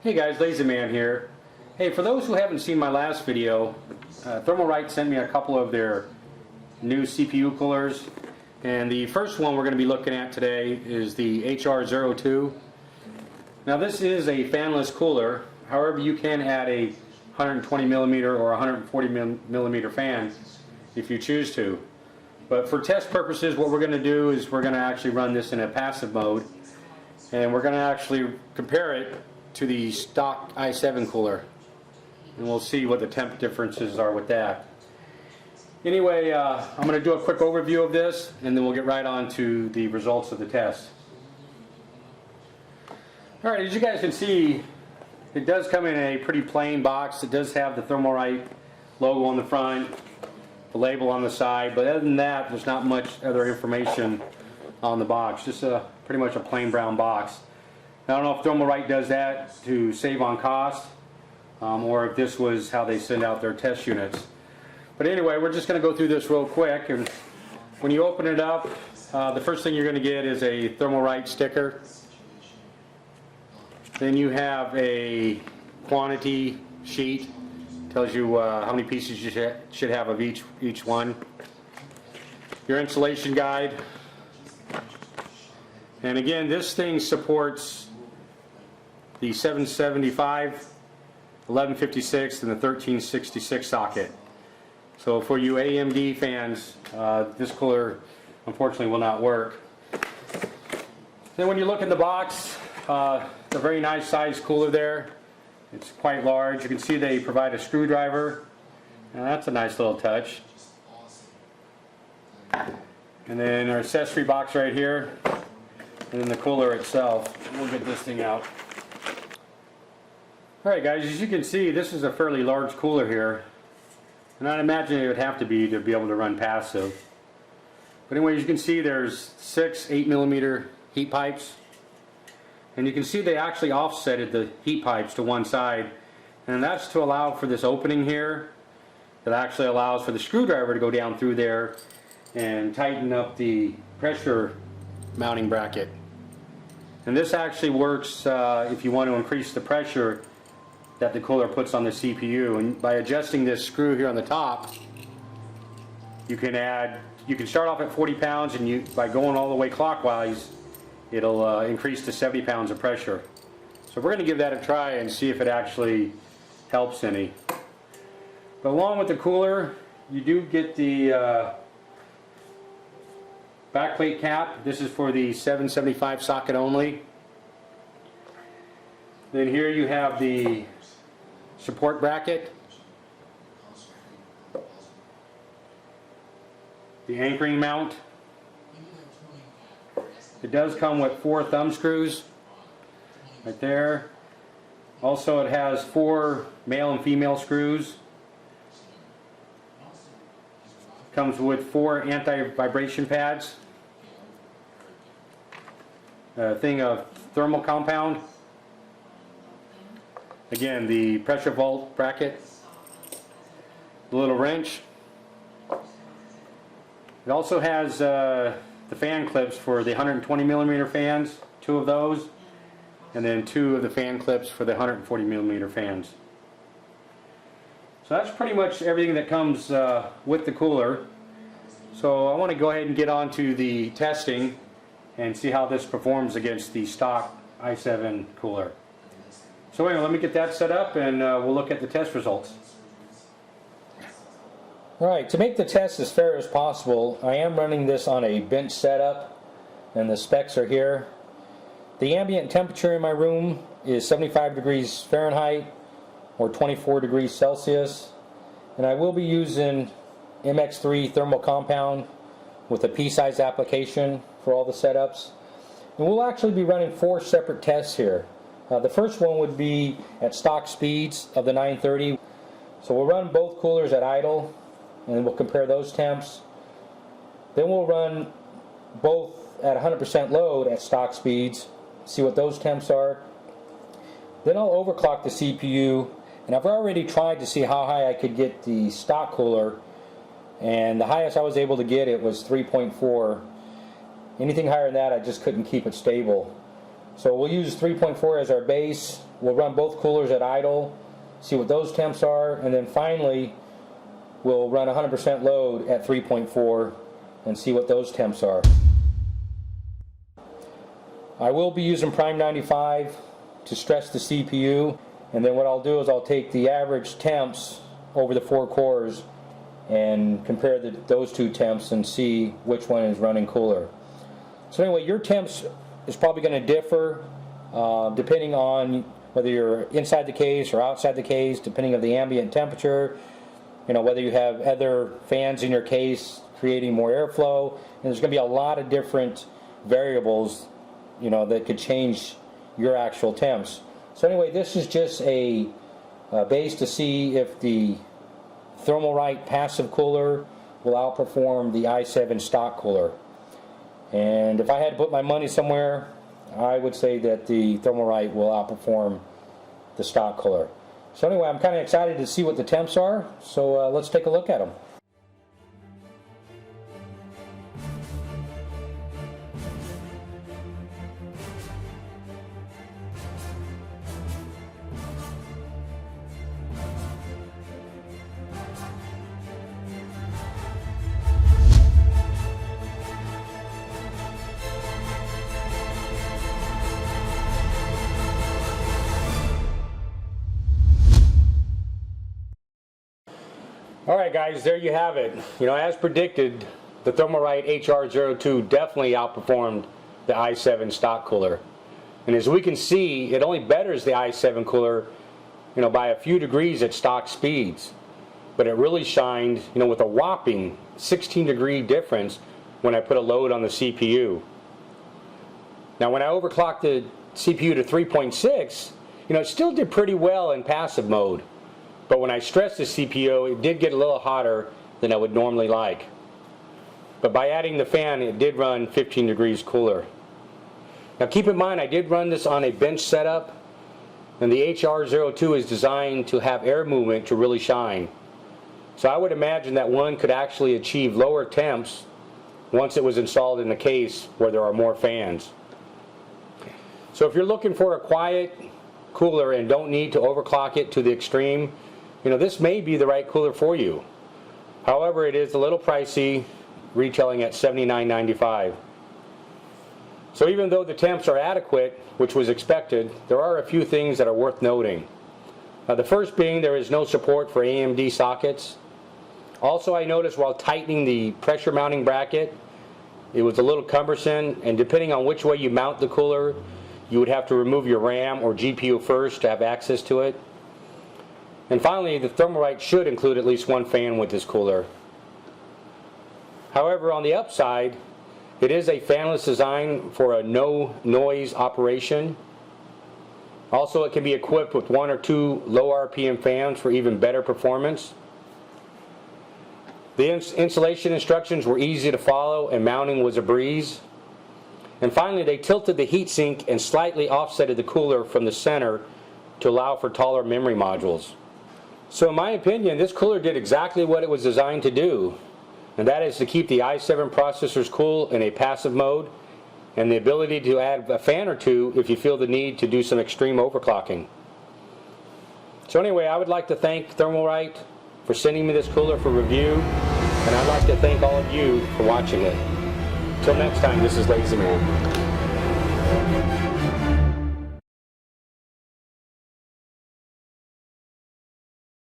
Hey guys, LazyMan here. Hey, for those who haven't seen my last video, Thermalright sent me a couple of their new CPU coolers, and the first one we're going to be looking at today is the HR-02. Now this is a fanless cooler. However, you can add a 120 millimeter or 140 millimeter fan if you choose to. But for test purposes, what we're going to do is we're going to actually run this in a passive mode, and we're going to actually compare it to the stock i7 cooler, and we'll see what the temp differences are with that. Anyway, I'm going to do a quick overview of this, and then we'll get right on to the results of the test. Alright, as you guys can see, it does come in a pretty plain box. It does have the Thermalright logo on the front, the label on the side, but other than that, there's not much other information on the box. Just pretty much a plain brown box. I don't know if Thermalright does that to save on cost, or if this was how they send out their test units. But anyway, we're just going to go through this real quick, and when you open it up, the first thing you're going to get is a Thermalright sticker. Then you have a quantity sheet, tells you how many pieces you should have of each one. Your installation guide, and again, this thing supports the 775, 1156, and the 1366 socket. So for you AMD fans, this cooler unfortunately will not work. Then when you look in the box, it's a very nice size cooler there. It's quite large. You can see they provide a screwdriver, and that's a nice little touch. And then our accessory box right here, and then the cooler itself. We'll get this thing out. Alright guys, as you can see, this is a fairly large cooler here, and I'd imagine it would have to be able to run passive. But anyway, as you can see, there's 6 8mm heat pipes, and you can see they actually offsetted the heat pipes to one side, and that's to allow for this opening here that actually allows for the screwdriver to go down through there and tighten up the pressure mounting bracket. And this actually works if you want to increase the pressure that the cooler puts on the CPU, and by adjusting this screw here on the top, you can start off at 40 pounds, and by going all the way clockwise, it'll increase to 70 pounds of pressure. So we're going to give that a try and see if it actually helps any. But along with the cooler, you do get the backplate cap. This is for the 775 socket only. Then here you have the support bracket, the anchoring mount. It does come with 4 thumb screws right there. Also, it has 4 male and female screws. Comes with 4 anti-vibration pads, a thing of thermal compound. Again, the pressure vault bracket, the little wrench. It also has the fan clips for the 120 millimeter fans, 2 of those, and then 2 of the fan clips for the 140 millimeter fans. So that's pretty much everything that comes with the cooler. So I want to go ahead and get on to the testing and see how this performs against the stock i7 cooler. So anyway, let me get that set up, and we'll look at the test results. Alright, to make the test as fair as possible, I am running this on a bench setup, and the specs are here. The ambient temperature in my room is 75 degrees Fahrenheit or 24 degrees Celsius, and I will be using MX3 thermal compound with a pea-size application for all the setups. And we'll actually be running 4 separate tests here. The first one would be at stock speeds of the 930. So we'll run both coolers at idle, and we'll compare those temps. Then we'll run both at 100% load at stock speeds, see what those temps are. Then I'll overclock the CPU, and I've already tried to see how high I could get the stock cooler, and the highest I was able to get it was 3.4. Anything higher than that, I just couldn't keep it stable. So we'll use 3.4 as our base, we'll run both coolers at idle, see what those temps are, and then finally we'll run 100% load at 3.4 and see what those temps are. I will be using Prime 95 to stress the CPU, and then what I'll do is I'll take the average temps over the 4 cores and compare those two temps and see which one is running cooler. So anyway, your temps is probably going to differ depending on whether you're inside the case or outside the case, depending on the ambient temperature, whether you have other fans in your case creating more airflow, and there's going to be a lot of different variables that could change your actual temps. So anyway, this is just a base to see if the Thermalright passive cooler will outperform the i7 stock cooler. And if I had to put my money somewhere, I would say that the Thermalright will outperform the stock cooler. So anyway, I'm kind of excited to see what the temps are, so let's take a look at them. Alright guys, there you have it. As predicted, the Thermalright HR-02 definitely outperformed the i7 stock cooler. And as we can see, it only betters the i7 cooler by a few degrees at stock speeds. But it really shined with a whopping 16-degree difference when I put a load on the CPU. Now when I overclocked the CPU to 3.6, it still did pretty well in passive mode. But when I stressed the CPU, it did get a little hotter than I would normally like. But by adding the fan, it did run 15 degrees cooler. Now keep in mind, I did run this on a bench setup, and the HR-02 is designed to have air movement to really shine. So I would imagine that one could actually achieve lower temps once it was installed in the case where there are more fans. So if you're looking for a quiet cooler and don't need to overclock it to the extreme, this may be the right cooler for you. However, it is a little pricey, retailing at $79.95. So even though the temps are adequate, which was expected, there are a few things that are worth noting. The first being there is no support for AMD sockets. Also, I noticed while tightening the pressure mounting bracket, it was a little cumbersome, and depending on which way you mount the cooler, you would have to remove your RAM or GPU first to have access to it. And finally, the Thermalright should include at least one fan with this cooler. However, on the upside, it is a fanless design for a no noise operation. Also, it can be equipped with 1 or 2 low RPM fans for even better performance. The installation instructions were easy to follow and mounting was a breeze. And finally, they tilted the heatsink and slightly offsetted the cooler from the center to allow for taller memory modules. So in my opinion, this cooler did exactly what it was designed to do, and that is to keep the i7 processors cool in a passive mode, and the ability to add a fan or two if you feel the need to do some extreme overclocking. So anyway, I would like to thank Thermalright for sending me this cooler for review, and I'd like to thank all of you for watching it. Till next time, this is LazyMan.